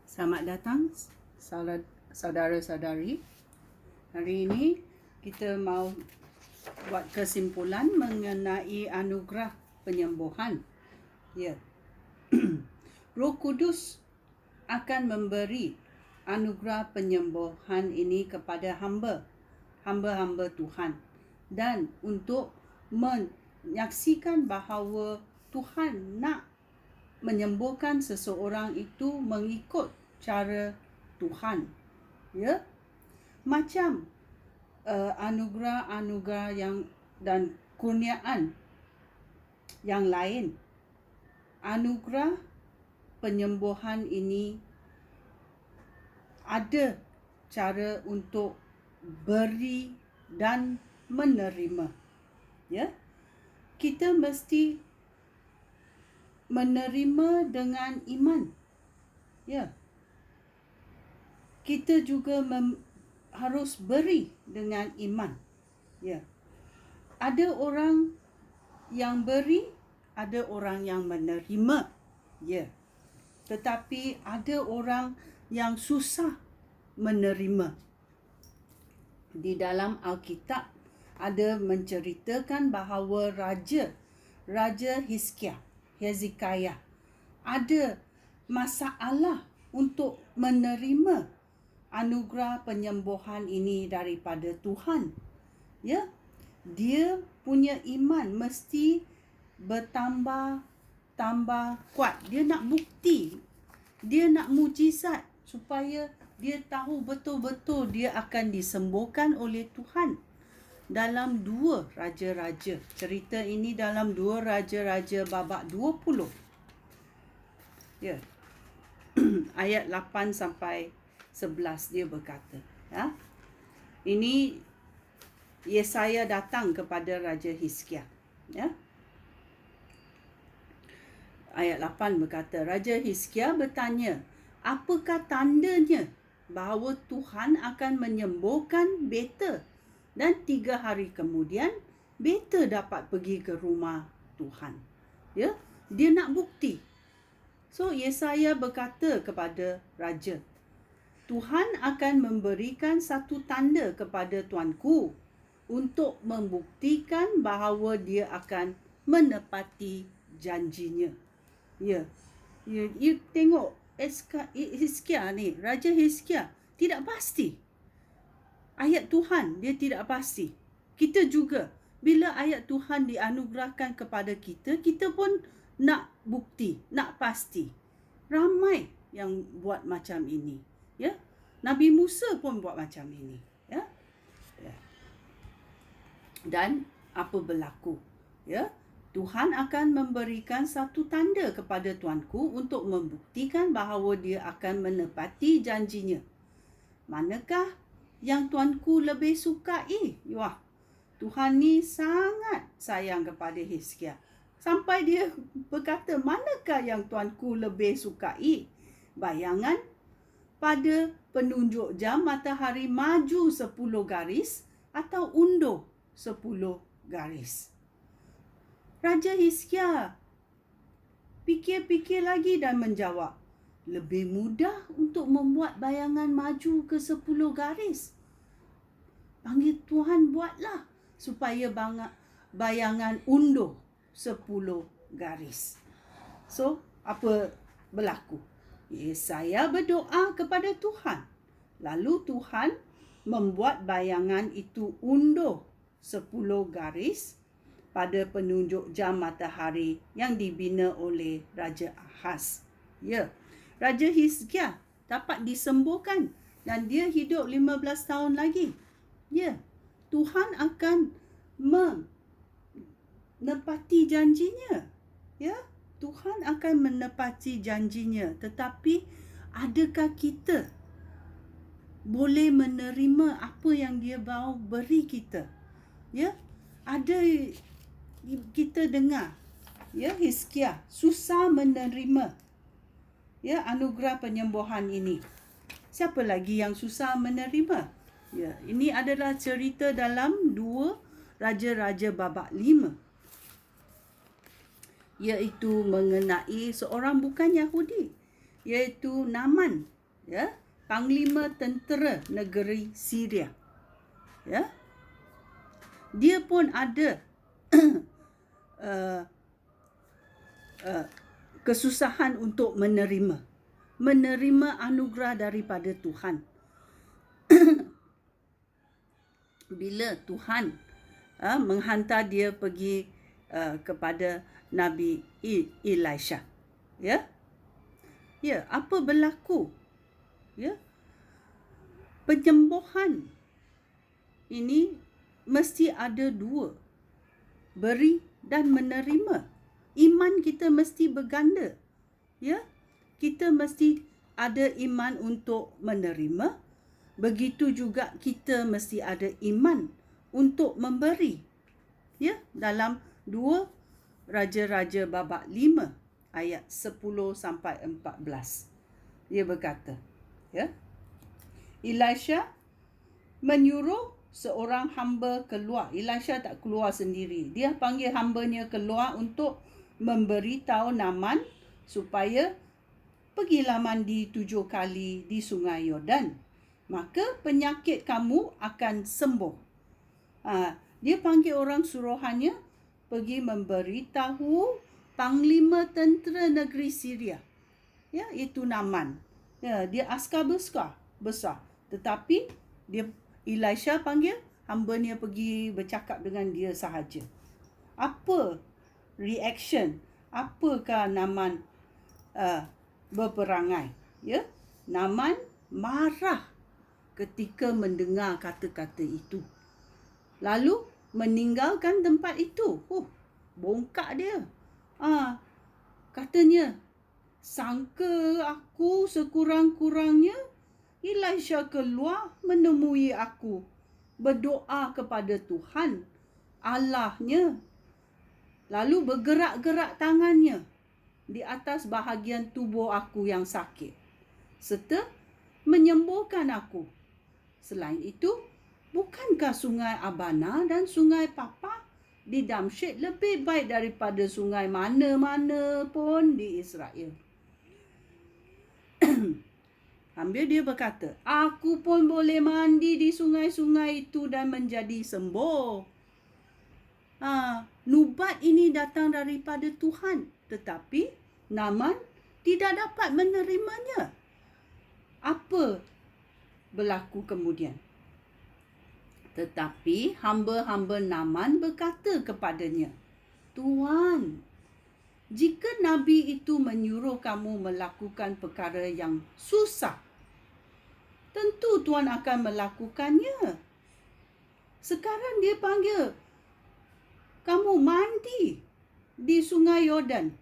Selamat datang saudara-saudari. Hari ini kita mau buat kesimpulan mengenai anugerah penyembuhan. Ya. Roh Kudus akan memberi anugerah penyembuhan ini kepada hamba-hamba Tuhan, dan untuk menyaksikan bahawa Tuhan nak menyembuhkan seseorang itu mengikut cara Tuhan, ya, macam anugerah-anugerah yang dan kurniaan yang lain. Anugerah penyembuhan ini ada cara untuk beri dan menerima, ya. Kita mesti menerima dengan iman, ya. Kita juga harus beri dengan iman, ya. Ada orang yang beri, ada orang yang menerima, ya. Tetapi ada orang yang susah menerima. Di dalam Alkitab ada menceritakan bahawa Raja Hezekiah ada masalah untuk menerima anugerah penyembuhan ini daripada Tuhan, ya. Dia punya iman mesti bertambah kuat. Dia nak bukti, dia nak mujizat supaya dia tahu betul-betul dia akan disembuhkan oleh Tuhan. Dalam 2 Raja-Raja, cerita ini dalam 2 Raja-Raja babak 20, ya. Ayat 8 sampai 11 dia berkata, ya. Ini Yesaya datang kepada Raja Hizkiah, ya. Ayat 8 berkata, Raja Hizkiah bertanya, apakah tandanya bahawa Tuhan akan menyembuhkan beta, dan 3 hari kemudian beta dapat pergi ke rumah Tuhan, ya. Dia nak bukti. So Yesaya berkata kepada raja, Tuhan akan memberikan satu tanda kepada tuanku untuk membuktikan bahawa dia akan menepati janjinya. Ya. You tengok Hizkiah ni, Raja Hizkiah tidak pasti. Ayat Tuhan dia tidak pasti. Kita juga bila ayat Tuhan dianugerahkan kepada kita, kita pun nak bukti, nak pasti. Ramai yang buat macam ini, ya. Nabi Musa pun buat macam ini, ya. Dan apa berlaku, ya? Tuhan akan memberikan satu tanda kepada tuanku untuk membuktikan bahawa dia akan menepati janjinya. Manakah yang tuanku lebih sukai? Wah, Tuhan ni sangat sayang kepada Hizkiah. Sampai dia berkata, manakah yang tuanku lebih sukai? Bayangan pada penunjuk jam matahari maju 10 garis atau undur 10 garis. Raja Hizkiah fikir-fikir lagi dan menjawab, lebih mudah untuk membuat bayangan maju ke 10 garis. Panggil Tuhan buatlah supaya bayangan undur 10 garis. So, apa berlaku? Yesaya berdoa kepada Tuhan. Lalu Tuhan membuat bayangan itu undur 10 garis pada penunjuk jam matahari yang dibina oleh Raja Ahaz. Ya. Raja Hizkiah dapat disembuhkan dan dia hidup 15 tahun lagi. Ya, Tuhan akan menepati janjinya. Ya, Tuhan akan menepati janjinya. Tetapi adakah kita boleh menerima apa yang dia mau beri kita? Ya, ada kita dengar, ya, Hizkiah susah menerima, ya, anugerah penyembuhan ini. Siapa lagi yang susah menerima? Ya, ini adalah cerita dalam 2 Raja-Raja babak 5. Iaitu mengenai seorang bukan Yahudi, iaitu Naaman ya, panglima tentera negeri Syria. Ya. Dia pun ada uh, kesusahan untuk menerima anugerah daripada Tuhan. Bila Tuhan menghantar dia pergi kepada Nabi Elisha. Ya. Ya, apa berlaku? Ya. Penyembuhan ini mesti ada dua. Beri dan menerima. Iman kita mesti berganda. Ya. Kita mesti ada iman untuk menerima. Begitu juga kita mesti ada iman untuk memberi. Ya, dalam 2 Raja-Raja babak 5 ayat 10 sampai 14. Dia berkata, ya. Elisha menyuruh seorang hamba keluar. Elisha tak keluar sendiri. Dia panggil hambanya keluar untuk memberitahu Naaman supaya pergilah mandi 7 kali di sungai Yordan. Maka penyakit kamu akan sembuh. Dia panggil orang suruhannya pergi memberitahu panglima tentera negeri Syria. Ya, itu Naaman. Ya, dia askar besar. Tetapi Elisha panggil hambanya pergi bercakap dengan dia sahaja. Apa reaction? Apakah Naaman berperangai? Ya, Naaman marah ketika mendengar kata-kata itu. Lalu meninggalkan tempat itu. Bongkak dia. Katanya, sangka aku sekurang-kurangnya Elisha keluar menemui aku, berdoa kepada Tuhan Allahnya, lalu bergerak-gerak tangannya di atas bahagian tubuh aku yang sakit, serta menyembuhkan aku. Selain itu, bukankah sungai Abana dan sungai Papa di Damsyik lebih baik daripada sungai mana-mana pun di Israel? Sambil dia berkata, aku pun boleh mandi di sungai-sungai itu dan menjadi sembuh. Nubat ini datang daripada Tuhan, tetapi Naaman tidak dapat menerimanya. Apa berlaku kemudian? Tetapi hamba-hamba Naaman berkata kepadanya, Tuan, jika Nabi itu menyuruh kamu melakukan perkara yang susah, tentu Tuan akan melakukannya. Sekarang dia panggil kamu mandi di sungai Yordan.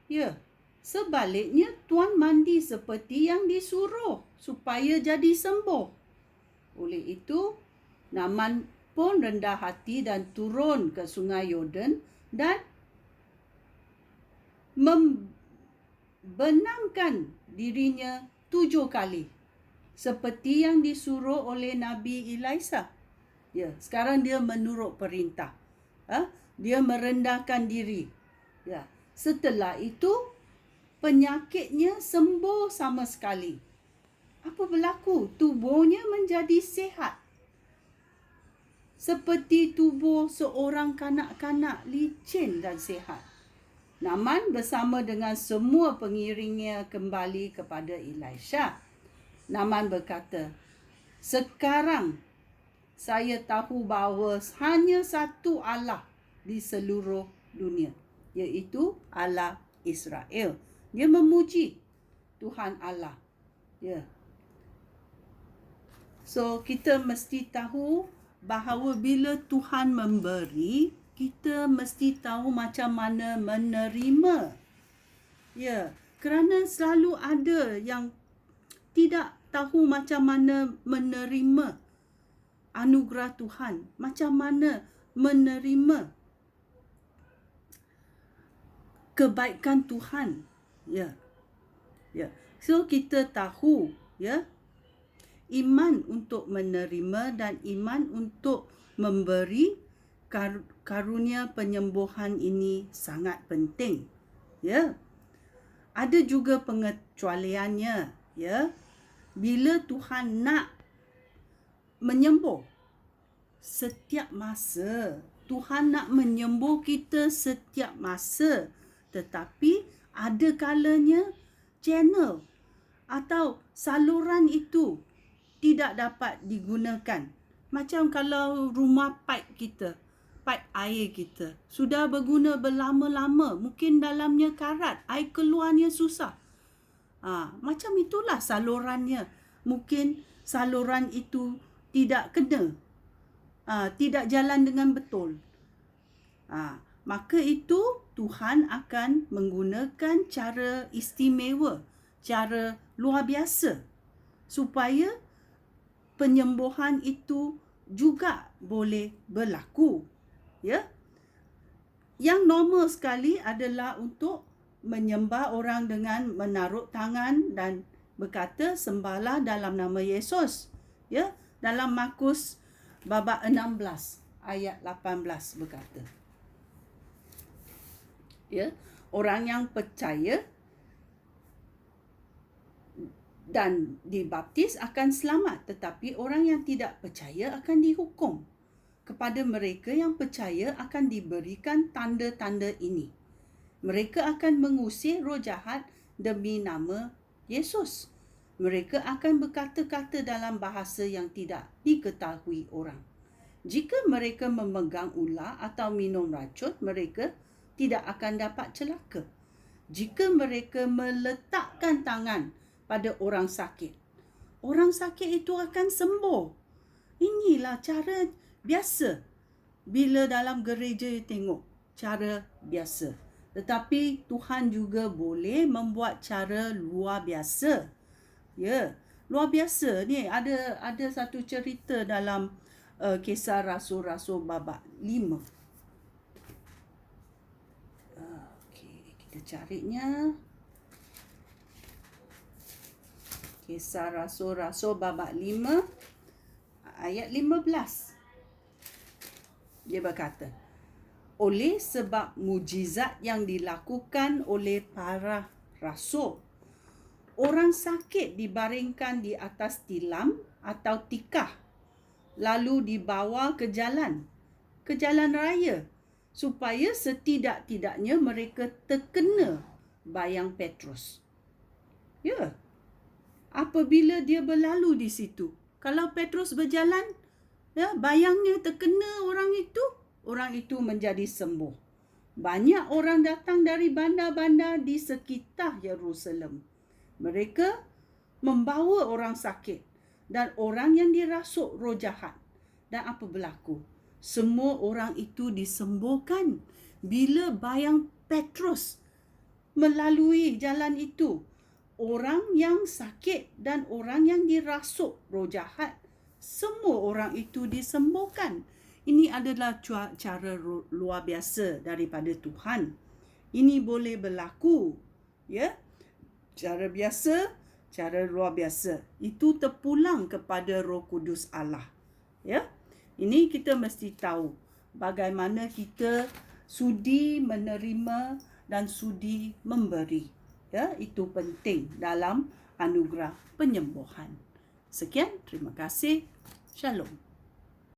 Ya, sebaliknya Tuan mandi seperti yang disuruh supaya jadi sembuh. Oleh itu, Naaman pun rendah hati dan turun ke sungai Yordan dan membenamkan dirinya 7 kali. Seperti yang disuruh oleh Nabi Elisha. Ya, sekarang dia menurut perintah. Dia merendahkan diri. Ya, setelah itu penyakitnya sembuh sama sekali. Apa berlaku? Tubuhnya menjadi sihat. Seperti tubuh seorang kanak-kanak licin dan sihat. Naaman bersama dengan semua pengiringnya kembali kepada Elisha. Naaman berkata, sekarang saya tahu bahawa hanya satu Allah di seluruh dunia, iaitu Allah Israel. Dia memuji Tuhan Allah. Ya. So, kita mesti tahu bahawa bila Tuhan memberi, kita mesti tahu macam mana menerima. Ya, kerana selalu ada yang tidak tahu macam mana menerima anugerah Tuhan, macam mana menerima kebaikan Tuhan. Ya. Ya. So kita tahu, ya, iman untuk menerima dan iman untuk memberi karunia penyembuhan ini sangat penting. Ya. Ada juga pengecualiannya, ya. bila Tuhan nak menyembuh setiap masa. Tuhan nak menyembuh kita setiap masa. Tetapi ada kalanya channel atau saluran itu tidak dapat digunakan. Macam kalau rumah pipe kita, pipe air kita sudah berguna berlama-lama, mungkin dalamnya karat, air keluarnya susah. Macam itulah salurannya. Mungkin saluran itu tidak kena, tidak jalan dengan betul. Maka itu Tuhan akan menggunakan cara istimewa, cara luar biasa supaya penyembuhan itu juga boleh berlaku. Ya. Yang normal sekali adalah untuk menyembah orang dengan menaruh tangan dan berkata sembahlah dalam nama Yesus. Ya, dalam Markus babak 16 ayat 18 berkata. Ya, orang yang percaya dan dibaptis akan selamat, tetapi orang yang tidak percaya akan dihukum. Kepada mereka yang percaya akan diberikan tanda-tanda ini. Mereka akan mengusir roh jahat demi nama Yesus. Mereka akan berkata-kata dalam bahasa yang tidak diketahui orang. Jika mereka memegang ular atau minum racun, mereka tidak akan dapat celaka. Jika mereka meletakkan tangan pada orang sakit itu akan sembuh. Inilah cara biasa. Bila dalam gereja tengok cara biasa. Tetapi Tuhan juga boleh membuat cara luar biasa. Ya, luar biasa ni ada satu cerita dalam Kisah Rasul-Rasul babak 5. Okey, kita carinya. Kisah Rasul-Rasul babak 5 ayat 15. Dia berkata, oleh sebab mujizat yang dilakukan oleh para rasul, orang sakit dibaringkan di atas tilam atau tikar, lalu dibawa ke jalan raya, supaya setidak-tidaknya mereka terkena bayang Petrus. Ya, apabila dia berlalu di situ, kalau Petrus berjalan, ya, bayangnya terkena orang itu menjadi sembuh. Banyak orang datang dari bandar-bandar di sekitar Yerusalem. Mereka membawa orang sakit dan orang yang dirasuk roh jahat. Dan apa berlaku? Semua orang itu disembuhkan bila bayang Petrus melalui jalan itu. Orang yang sakit dan orang yang dirasuk roh jahat, semua orang itu disembuhkan. Ini adalah cara luar biasa daripada Tuhan. Ini boleh berlaku. Ya, cara biasa, cara luar biasa. Itu terpulang kepada Roh Kudus Allah. Ya, ini kita mesti tahu bagaimana kita sudi menerima dan sudi memberi. Ya, itu penting dalam anugerah penyembuhan. Sekian, terima kasih. Shalom.